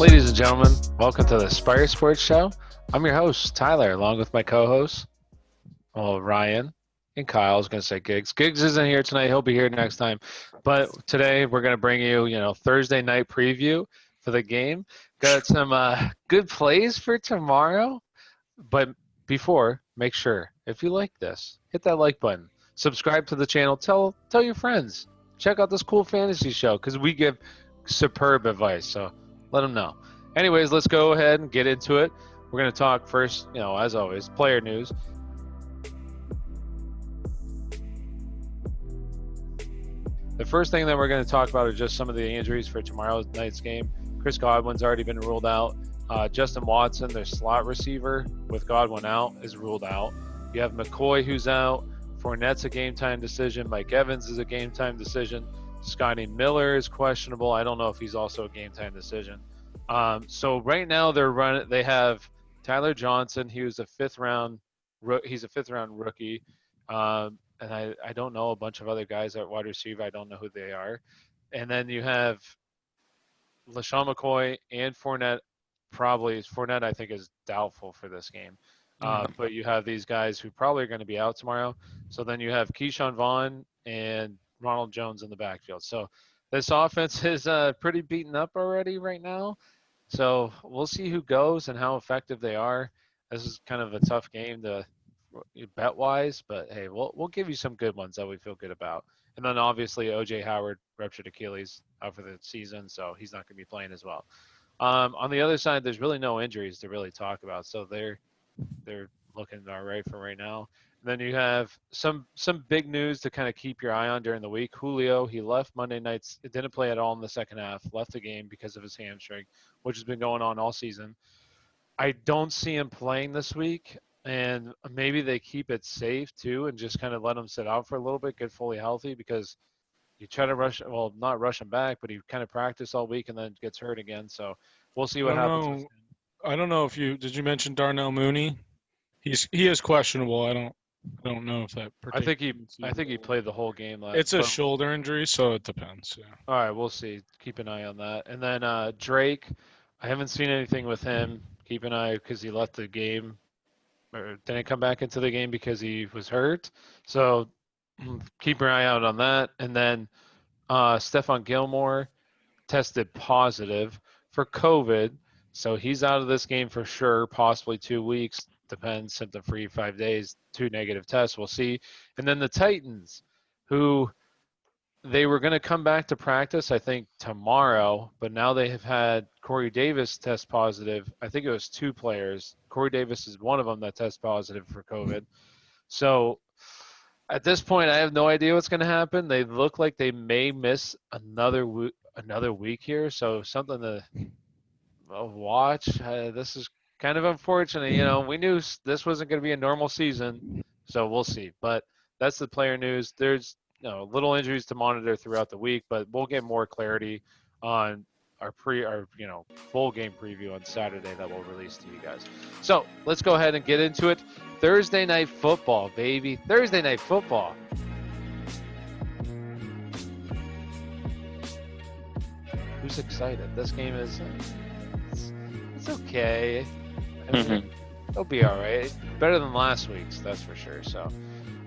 Ladies and gentlemen, welcome to the Spire Sports Show. I'm your host, Tyler, along with my co-hosts, Ryan and Kyle. I was going to say Giggs. Giggs isn't here tonight. He'll be here next time. But today we're going to bring you, Thursday night preview for the game. Got some good plays for tomorrow. But before, make sure, if you like this, hit that like button. Subscribe to the channel. Tell your friends. Check out this cool fantasy show because we give superb advice. So let them know. Anyways, let's go ahead and get into it. We're going to talk first, as always, player news. The first thing that we're going to talk about is just some of the injuries for tomorrow night's game. Chris Godwin's already been ruled out. Justin Watson, their slot receiver, with Godwin out, is ruled out. You have McCoy, who's out. Fournette's a game-time decision. Mike Evans is a game-time decision. Scotty Miller is questionable. I don't know if he's also a game-time decision. So right now they have Tyler Johnson. He was a fifth-round rookie. And I don't know a bunch of other guys at wide receiver. I don't know who they are. And then you have LaShawn McCoy and Fournette. Fournette, I think, is doubtful for this game. But you have these guys who probably are going to be out tomorrow. So then you have Keyshawn Vaughn and Ronald Jones in the backfield. So this offense is pretty beaten up already right now. So we'll see who goes and how effective they are. This is kind of a tough game to bet-wise, but hey, we'll give you some good ones that we feel good about. And then obviously O.J. Howard ruptured Achilles out for the season, so he's not going to be playing as well. On the other side, there's really no injuries to really talk about, so they're looking all right for right now. And then you have some big news to kind of keep your eye on during the week. Julio, he left Monday nights. It didn't play at all in the second half. Left the game because of his hamstring, which has been going on all season. I don't see him playing this week, and maybe they keep it safe too and just kind of let him sit out for a little bit, get fully healthy, because you try to not rush him back, but he kind of practiced all week and then gets hurt again. So we'll see what happens with him. I don't know if did you mention Darnell Mooney? He is questionable. I don't know if that. I think he played the whole game. It's a shoulder injury, so it depends. Yeah. All right, we'll see. Keep an eye on that. And then Drake, I haven't seen anything with him. Keep an eye because he left the game, or didn't come back into the game because he was hurt. So keep your eye out on that. And then Stephon Gilmore tested positive for COVID. So he's out of this game for sure, possibly 2 weeks. Depends, symptom-free, 5 days, 2 negative tests. We'll see. And then the Titans, who they were going to come back to practice, I think, tomorrow, but now they have had Corey Davis test positive. I think it was 2 players. Corey Davis is one of them that tested positive for COVID. So at this point, I have no idea what's going to happen. They look like they may miss another week here, so something to watch. This is kind of unfortunate. We knew this wasn't going to be a normal season, so we'll see. But that's the player news. There's little injuries to monitor throughout the week, but we'll get more clarity on our full game preview on Saturday that we'll release to you guys. So let's go ahead and get into it. Thursday night football, baby. Thursday night football. Who's excited? This game is it's okay. It'll be all right. Better than last week's, that's for sure. So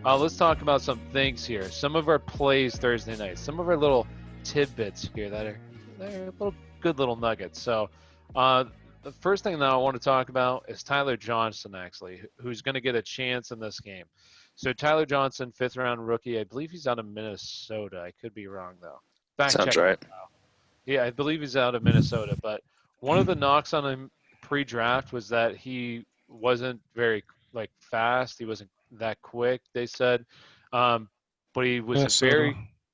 let's talk about some things here. Some of our plays Thursday night. Some of our little tidbits here that are good little nuggets. So the first thing that I want to talk about is Tyler Johnson, actually, who's going to get a chance in this game. So Tyler Johnson, 5th-round rookie. I believe he's out of Minnesota. I could be wrong, though. Sounds right. Yeah, I believe he's out of Minnesota. But one of the knocks on him pre-draft was that he wasn't very fast. He wasn't that quick, they said. But he was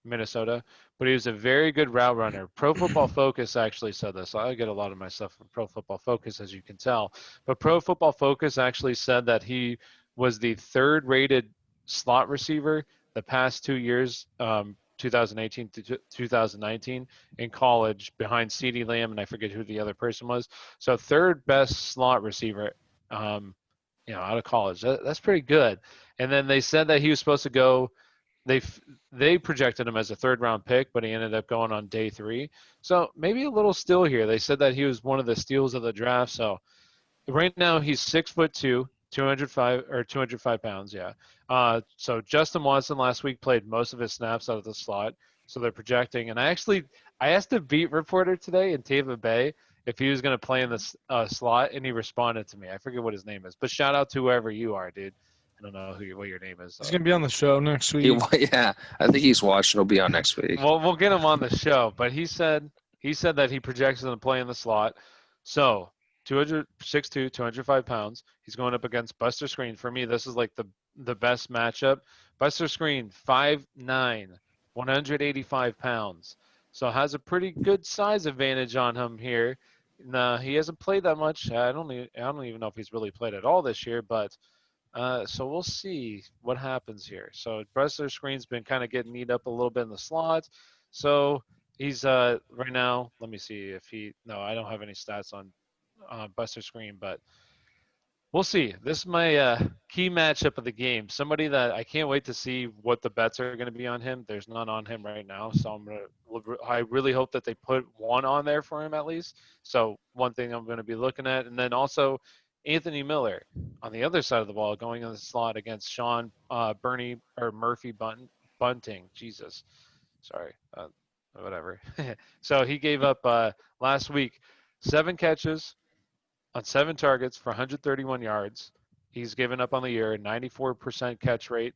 Minnesota. But he was a very good route runner. Pro Football Focus actually said this. I get a lot of my stuff from Pro Football Focus, as you can tell. But Pro Football Focus actually said that he was the 3rd-rated slot receiver the past 2 years, 2018 to 2019, in college, behind CeeDee Lamb, and I forget who the other person was. So 3rd best slot receiver, out of college. That's pretty good. And then they said that he was supposed to go they projected him as a 3rd-round pick, but he ended up going on day 3. So maybe a little steal here. They said that he was one of the steals of the draft. So right now he's 6'2", 205 pounds. Yeah. So Justin Watson last week played most of his snaps out of the slot. So they're projecting, and I asked a beat reporter today in Tampa Bay if he was going to play in the slot, and he responded to me. I forget what his name is, but shout out to whoever you are, dude. I don't know what your name is. He's gonna be on the show next week. Yeah, I think he's watching. He'll be on next week. Well, we'll get him on the show, but he said that he projects him to play in the slot. So 6'2", 205 pounds. He's going up against Buster Screen. For me, this is like the best matchup. Buster Screen, 5'9", 185 pounds. So has a pretty good size advantage on him here. Nah, he hasn't played that much. I don't even know if he's really played at all this year, but so we'll see what happens here. So Buster Screen's been kind of getting kneed up a little bit in the slot. So he's right now, let me see if I don't have any stats on Buster Screen, but we'll see. This is my key matchup of the game. Somebody that I can't wait to see what the bets are going to be on him. There's none on him right now, so I really hope that they put one on there for him at least. So one thing I'm going to be looking at, and then also Anthony Miller on the other side of the ball going in the slot against Sean Murphy Bunting. Jesus, sorry, whatever. So he gave up last week 7 catches on 7 targets for 131 yards. He's given up on the year, 94% catch rate,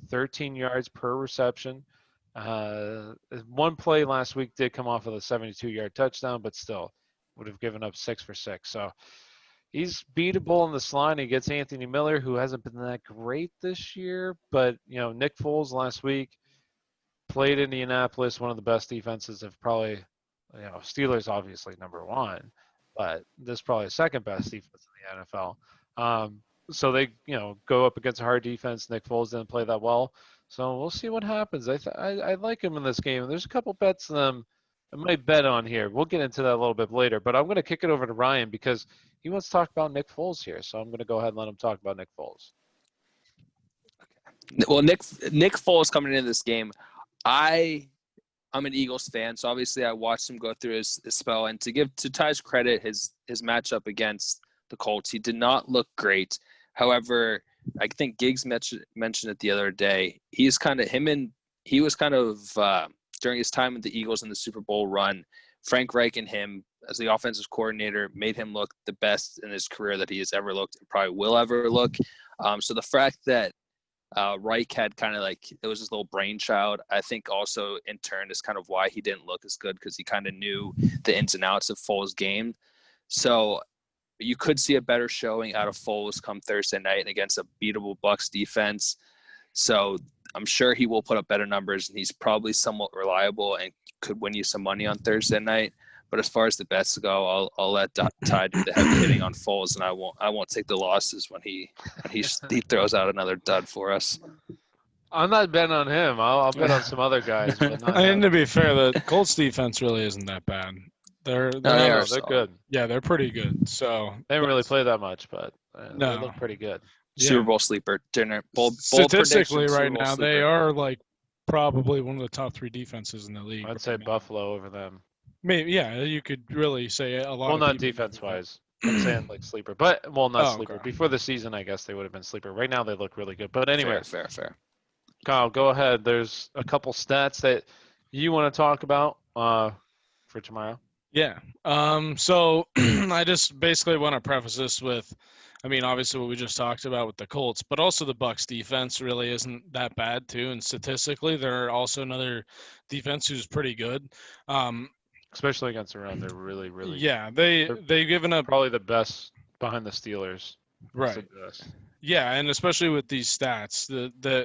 13 yards per reception. One play last week did come off of a 72-yard touchdown, but still would have given up 6 for 6. So he's beatable in the slot. He gets Anthony Miller, who hasn't been that great this year, but Nick Foles last week played Indianapolis, one of the best defenses of probably, Steelers obviously number 1. But this is probably the 2nd best defense in the NFL. So they, go up against a hard defense. Nick Foles didn't play that well. So we'll see what happens. I like him in this game. There's a couple bets I might bet on here. We'll get into that a little bit later. But I'm going to kick it over to Ryan because he wants to talk about Nick Foles here. So I'm going to go ahead and let him talk about Nick Foles. Okay. Well, Nick Foles coming into this game, I'm an Eagles fan, so obviously I watched him go through his spell. And to give to Ty's credit, his matchup against the Colts, he did not look great. However, I think Giggs mentioned it the other day. He was kind of during his time with the Eagles in the Super Bowl run, Frank Reich and him as the offensive coordinator made him look the best in his career that he has ever looked and probably will ever look. So the fact that Reich had kind of it was his little brainchild, I think also in turn is kind of why he didn't look as good, because he kind of knew the ins and outs of Foles' game. So you could see a better showing out of Foles come Thursday night against a beatable Bucs defense. So I'm sure he will put up better numbers, and he's probably somewhat reliable and could win you some money on Thursday night. But as far as the bets go, I'll let Ty do the heavy hitting on Foles, and I won't take the losses when he throws out another dud for us. I'm not betting on him. I'll bet on some other guys. But not him. To be fair, the Colts defense really isn't that bad. They're good. Yeah, they're pretty good. So they didn't really play that much, but no. They look pretty good. Super Bowl sleeper dinner. Bold Statistically, right now sleeper. they are probably one of the top 3 defenses in the league. I'd say Buffalo over them. Maybe, yeah, you could really say a lot. Well, not defense-wise. I'm saying sleeper, but not sleeper. Okay. Before the season, I guess they would have been sleeper. Right now, they look really good. But anyway, fair. Kyle, go ahead. There's a couple stats that you want to talk about for tomorrow. Yeah. So I just basically want to preface this with, obviously what we just talked about with the Colts, but also the Bucs defense really isn't that bad too. And statistically, they're also another defense who's pretty good. Especially against the run, they're really, really. Yeah, they've given up probably the best behind the Steelers. Right. Yeah, and especially with these stats,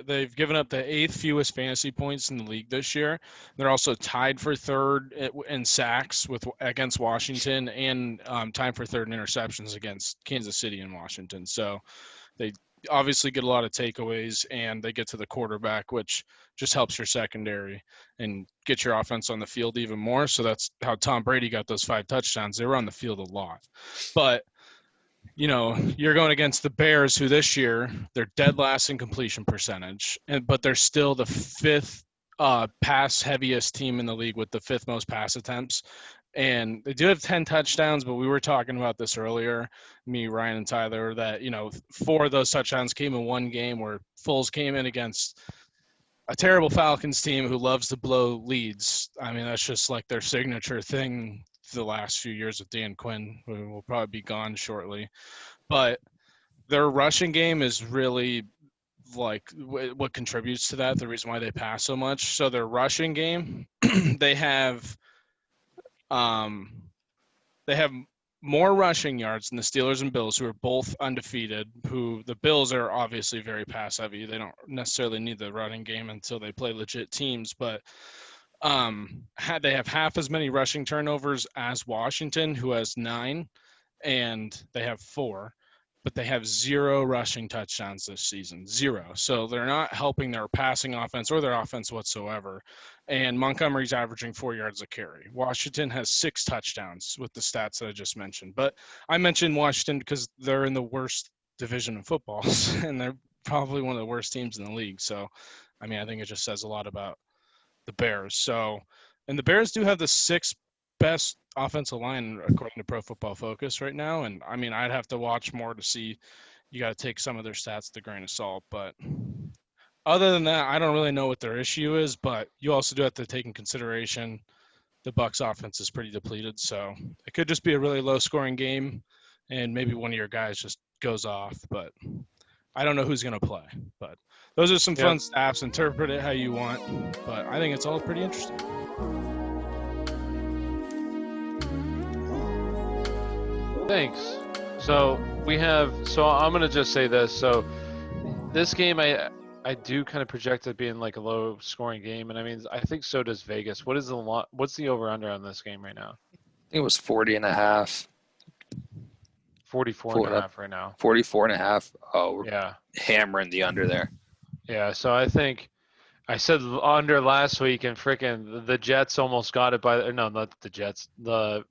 they've given up the 8th fewest fantasy points in the league this year. They're also tied for 3rd in sacks against Washington, and tied for 3rd in interceptions against Kansas City and Washington. So they obviously get a lot of takeaways, and they get to the quarterback, which just helps your secondary and get your offense on the field even more. So that's how Tom Brady got those 5 touchdowns. They were on the field a lot. But you're going against the Bears, who this year they're dead last in completion percentage, but they're still the fifth pass heaviest team in the league with the fifth most pass attempts. And they do have 10 touchdowns, but we were talking about this earlier, me, Ryan, and Tyler, that, 4 of those touchdowns came in one game where Foles came in against a terrible Falcons team who loves to blow leads. I mean, that's just like their signature thing the last few years with Dan Quinn, who will probably be gone shortly. But their rushing game is really like what contributes to that, the reason why they pass so much. So their rushing game, they have more rushing yards than the Steelers and Bills, who are both undefeated, who the Bills are obviously very pass heavy. They don't necessarily need the running game until they play legit teams, but they have half as many rushing turnovers as Washington, who has 9, and they have 4, but they have 0 rushing touchdowns this season, 0. So they're not helping their passing offense or their offense whatsoever. And Montgomery's averaging 4 yards a carry. Washington has 6 touchdowns with the stats that I just mentioned. But I mentioned Washington because they're in the worst division of football, and they're probably one of the worst teams in the league. So, I mean, I think it just says a lot about the Bears. So, and the Bears do have the 6th best offensive line according to Pro Football Focus right now. And I mean, I'd have to watch more to see. You got to take some of their stats with a grain of salt. But other than that, I don't really know what their issue is. But you also do have to take in consideration the Bucs offense is pretty depleted. So it could just be a really low scoring game, and maybe one of your guys just goes off. But I don't know who's going to play. But those are some fun stats. Interpret it how you want. But I think it's all pretty interesting. Thanks. So I'm going to just say this. So this game, I do kind of project it being like a low scoring game. And I mean, I think so does Vegas. What's the over under on this game right now? I think it was 40.5. 44.5 right now. 44.5. Oh, yeah. Hammering the under there. Yeah. So I think I said under last week, and freaking the Jets almost got it no, not the Jets. The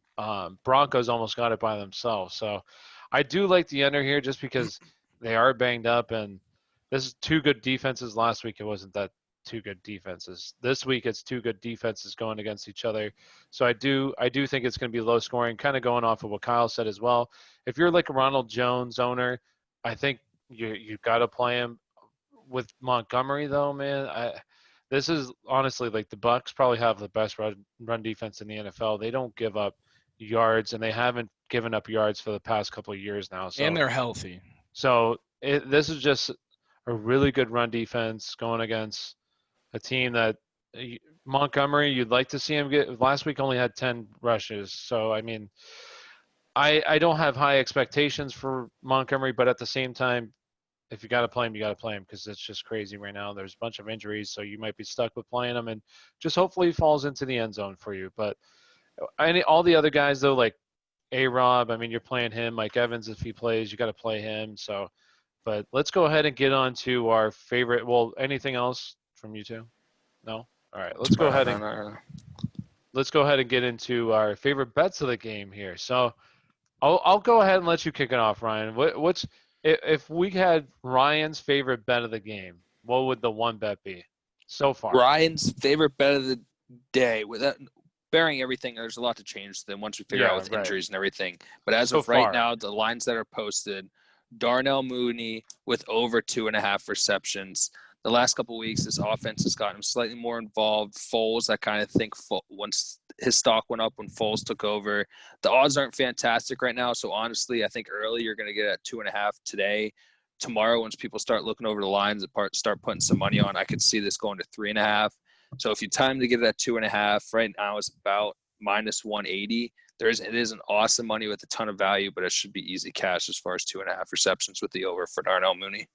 Broncos almost got it by themselves. So I do like the under here just because they are banged up, and this is 2 good defenses. Last week it wasn't that 2 good defenses. This week it's 2 good defenses going against each other. So I do think it's going to be low scoring, kind of going off of what Kyle said as well. If you're like a Ronald Jones owner, I think you've got to play him. With Montgomery though, man, this is honestly like the Bucs probably have the best run defense in the NFL. They don't give up yards, and they haven't given up yards for the past couple of years now. So, and they're healthy. So this is just a really good run defense going against a team that Montgomery, you'd like to see him get. Last week only had 10 rushes. So, I mean, I don't have high expectations for Montgomery, but at the same time, if you got to play him, you got to play him because it's just crazy right now. There's a bunch of injuries, so you might be stuck with playing him, and just hopefully he falls into the end zone for you. But all the other guys, though, like A-Rob, I mean, you're playing him. Mike Evans, if he plays, you got to play him. So, but let's go ahead and get on to our favorite. Well, anything else from you two? No? All right, let's go ahead and get into our favorite bets of the game here. So I'll go ahead and let you kick it off, Ryan. What's if we had Ryan's favorite bet of the game, what would the one bet be so far? Ryan's favorite bet of the day, without bearing everything, there's a lot to change then once we figure out with injuries and everything. But as of right now, the lines that are posted, Darnell Mooney with over 2.5 receptions. The last couple of weeks, this offense has gotten him slightly more involved. Foles, I kind of think once his stock went up when Foles took over. The odds aren't fantastic right now, so honestly, I think early you're going to get at 2.5 today. Tomorrow, once people start looking over the lines and start putting some money on, I could see this going to 3.5. So if you time to get it at 2.5, right now is about minus 180. It isn't awesome money with a ton of value, but it should be easy cash as far as 2.5 receptions with the over for Darnell Mooney.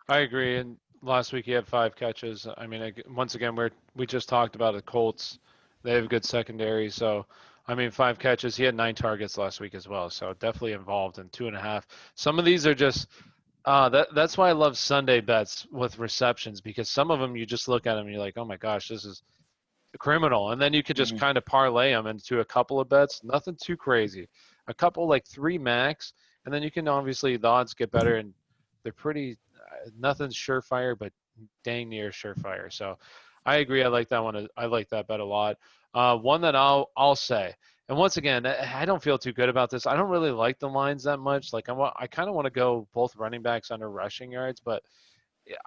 I agree. And last week he had 5 catches. I mean, once again, we just talked about the Colts. They have a good secondary. So, I mean, 5 catches. He had 9 targets last week as well. So definitely involved in 2.5. Some of these are just that's why I love Sunday bets with receptions, because some of them you just look at them and you're like, oh my gosh, this is criminal. And then you could just kind of parlay them into a couple of bets. Nothing too crazy. A couple, like 3 max, and then you can obviously the odds get better, and they're pretty. Nothing's surefire, but dang near surefire. So I agree. I like that one. I like that bet a lot. One that I'll say, and once again, I don't feel too good about this. I don't really like the lines that much. Like I kind of want to go both running backs under rushing yards, but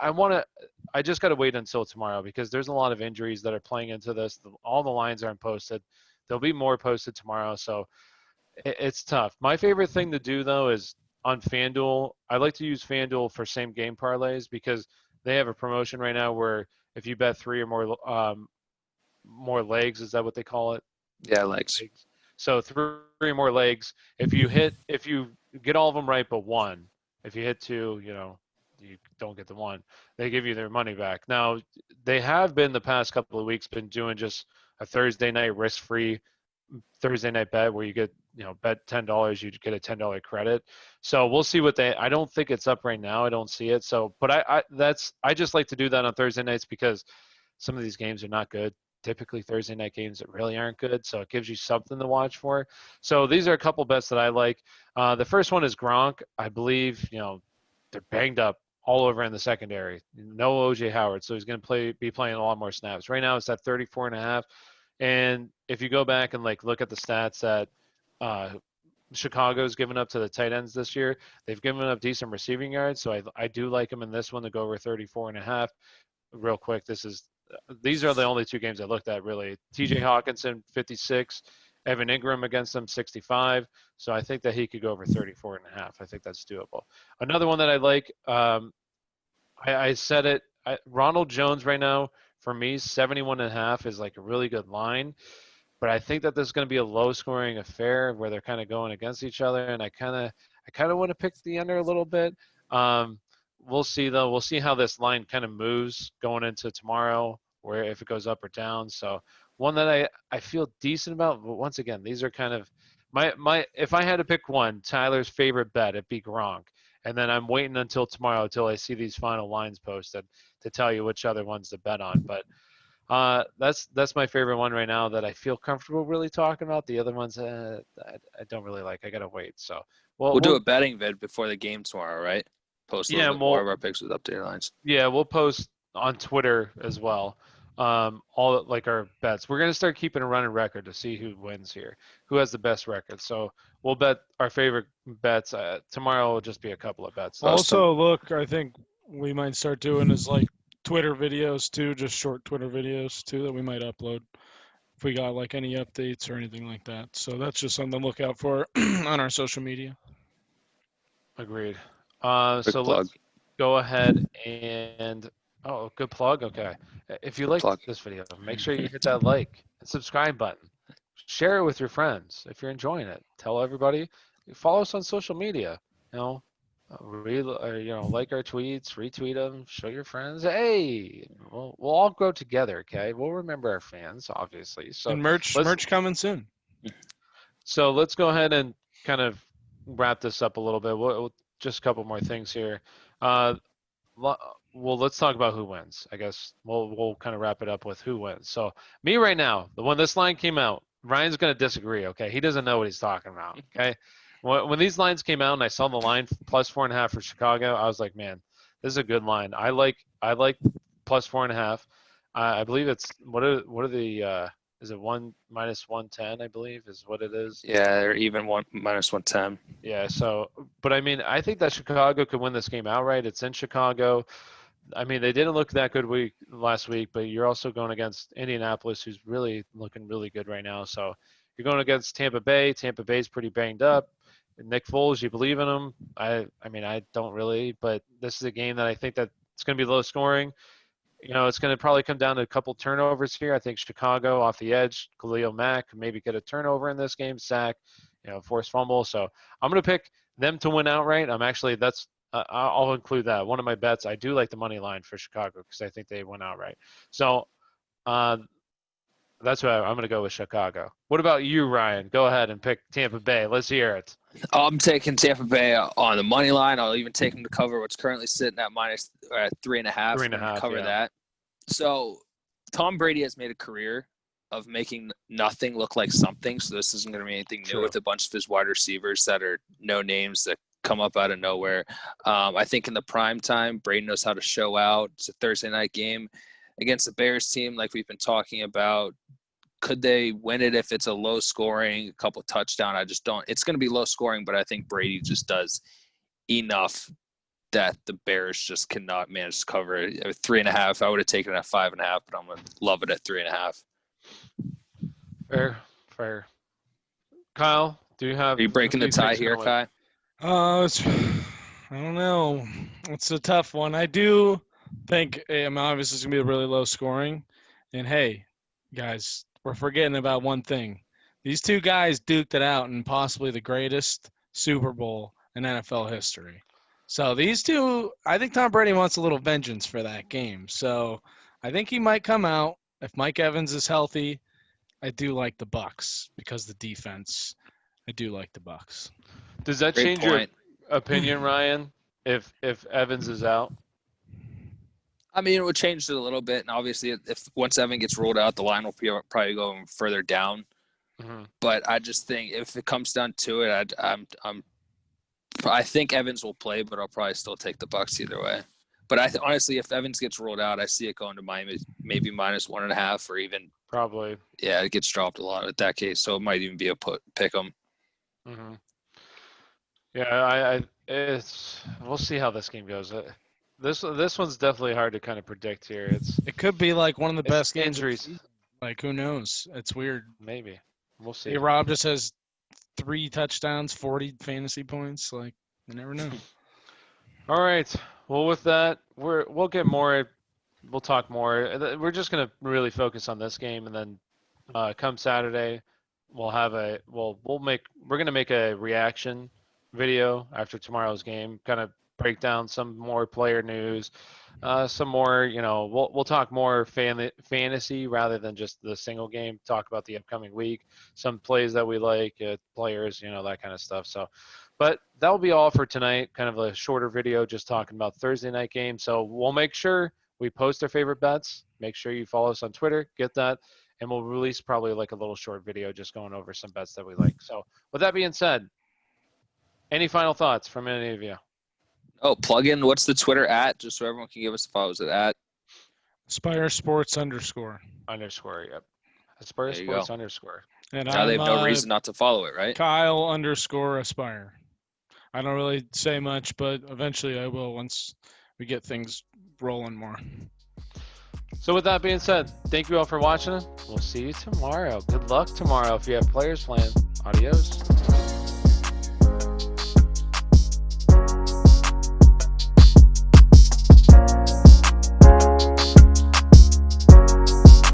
I just got to wait until tomorrow because there's a lot of injuries that are playing into this. All the lines aren't posted. There'll be more posted tomorrow, so it's tough. My favorite thing to do though is on FanDuel. I like to use FanDuel for same game parlays because they have a promotion right now where if you bet 3 or more legs, is that what they call it? Yeah, legs. So 3 or more legs. If you get all of them right but 1, if you hit 2, you don't get the 1. They give you their money back. Now they have been the past couple of weeks been doing just a Thursday night risk-free Thursday night bet where you get bet $10, you get a $10 credit. So we'll see what I don't think it's up right now. I don't see it. So, but I just like to do that on Thursday nights because some of these games are not good. Typically Thursday night games that really aren't good. So it gives you something to watch for. So these are a couple bets that I like. The first one is Gronk. I believe, they're banged up all over in the secondary. No OJ Howard. So he's going to be playing a lot more snaps. Right now it's at 34.5. And if you go back and look at the stats that Chicago's given up to the tight ends this year, they've given up decent receiving yards. So I do like them in this one to go over 34.5. Real quick, these are the only 2 games I looked at really. TJ Hawkinson 56, Evan Ingram against them 65. So I think that he could go over 34.5. I think that's doable. Another one that I like, I said it. Ronald Jones right now. For me, 71.5 is like a really good line, but I think that this is going to be a low-scoring affair where they're kind of going against each other, and I kind of want to pick the under a little bit. We'll see though. We'll see how this line kind of moves going into tomorrow, where if it goes up or down. So one that I feel decent about, but once again, these are kind of my. If I had to pick one, Tyler's favorite bet, it'd be Gronk. And then I'm waiting until tomorrow until I see these final lines posted to tell you which other ones to bet on. But that's my favorite one right now that I feel comfortable really talking about. The other ones I don't really like. I gotta wait. So we'll do a betting vid before the game tomorrow, right? Post a little bit more of our picks with updated lines. Yeah, we'll post on Twitter as well. All like our bets. We're gonna start keeping a running record to see who wins here, who has the best record. So we'll bet our favorite bets. Tomorrow will just be a couple of bets. Also, look, I think we might start doing is like Twitter videos too, just short Twitter videos too that we might upload if we got like any updates or anything like that. So that's just something to look out for on our social media. Agreed. So let's go ahead and good plug. Okay. If you like this video, make sure you hit that like and subscribe button. Share it with your friends if you're enjoying it. Tell everybody. Follow us on social media. Like our tweets, retweet them, show your friends. Hey, we'll all grow together. Okay, we'll remember our fans, obviously. So and merch coming soon. So let's go ahead and kind of wrap this up a little bit. We'll just a couple more things here. Well, let's talk about who wins. I guess we'll kind of wrap it up with who wins. So me right now, when this line came out, Ryan's going to disagree. Okay, he doesn't know what he's talking about. Okay, when these lines came out and I saw the line plus 4.5 for Chicago, I was like, man, this is a good line. I like plus 4.5. I believe it's what are the is it 1 minus 110? I believe is what it is. Yeah, they're even minus 110. Yeah. So, but I mean, I think that Chicago could win this game outright. It's in Chicago. I mean, they didn't look that good last week, but you're also going against Indianapolis, who's really looking really good right now. So you're going against Tampa Bay. Tampa Bay's pretty banged up. Nick Foles, you believe in him? I mean, I don't really, but this is a game that I think that it's going to be low scoring. It's going to probably come down to a couple turnovers here. I think Chicago off the edge, Khalil Mack maybe get a turnover in this game, sack, forced fumble. So I'm going to pick them to win outright. I'll include that. One of my bets, I do like the money line for Chicago because I think they win outright. So that's why I'm going to go with Chicago. What about you, Ryan? Go ahead and pick Tampa Bay. Let's hear it. I'm taking Tampa Bay on the money line. I'll even take them to cover what's currently sitting at minus 3.5. 3.5. Cover that. So Tom Brady has made a career of making nothing look like something. So this isn't going to be anything new with a bunch of his wide receivers that are no names that come up out of nowhere. I think in the prime time, Brady knows how to show out. It's a Thursday night game against the Bears team, like we've been talking about. Could they win it if it's a low scoring, a couple touchdown? I just don't. It's going to be low scoring, but I think Brady just does enough that the Bears just cannot manage to cover it. 3.5. I would have taken it at 5.5, but I'm going to love it at 3.5. Fair. Kyle, do you have? Are you breaking the tie here, Kai? I don't know. It's a tough one. I do think obviously it's gonna be a really low scoring. And hey, guys, we're forgetting about one thing. These two guys duked it out in possibly the greatest Super Bowl in NFL history. So these two, I think Tom Brady wants a little vengeance for that game. So I think he might come out. If Mike Evans is healthy, I do like the Bucs because the defense. I do like the Bucs. Does that change your opinion, Ryan, if Evans is out? I mean, it would change it a little bit, and obviously, if once Evan gets ruled out, the line will probably go further down. Mm-hmm. But I just think if it comes down to it, I think Evans will play, but I'll probably still take the Bucs either way. But honestly, if Evans gets ruled out, I see it going to Miami, maybe -1.5 or even probably. Yeah, it gets dropped a lot in that case, so it might even be a pick 'em. Mm-hmm. Yeah, we'll see how this game goes. This one's definitely hard to kind of predict here. It could be like one of the best injuries. Like who knows? It's weird. Maybe we'll see. Hey, Rob just has 3 touchdowns, 40 fantasy points. Like you never know. All right. Well, with that, we'll get more. We'll talk more. We're just gonna really focus on this game, and then come Saturday, we're gonna make a reaction video after tomorrow's game, kind of break down some more player news, some more, we'll talk more fantasy rather than just the single game, talk about the upcoming week, some plays that we like, players, that kind of stuff. So, but that will be all for tonight, kind of a shorter video just talking about Thursday night game. So we'll make sure we post our favorite bets. Make sure you follow us on Twitter, get that. And we'll release probably like a little short video just going over some bets that we like. So with that being said, any final thoughts from any of you? Oh, plug in. What's the Twitter at? Just so everyone can give us a follow. Is it at? Aspire Sports _. Yep. Aspire Sports _. And now they have no reason not to follow it, right? Kyle _Aspire. I don't really say much, but eventually I will once we get things rolling more. So with that being said, thank you all for watching. We'll see you tomorrow. Good luck tomorrow if you have players playing. Adios.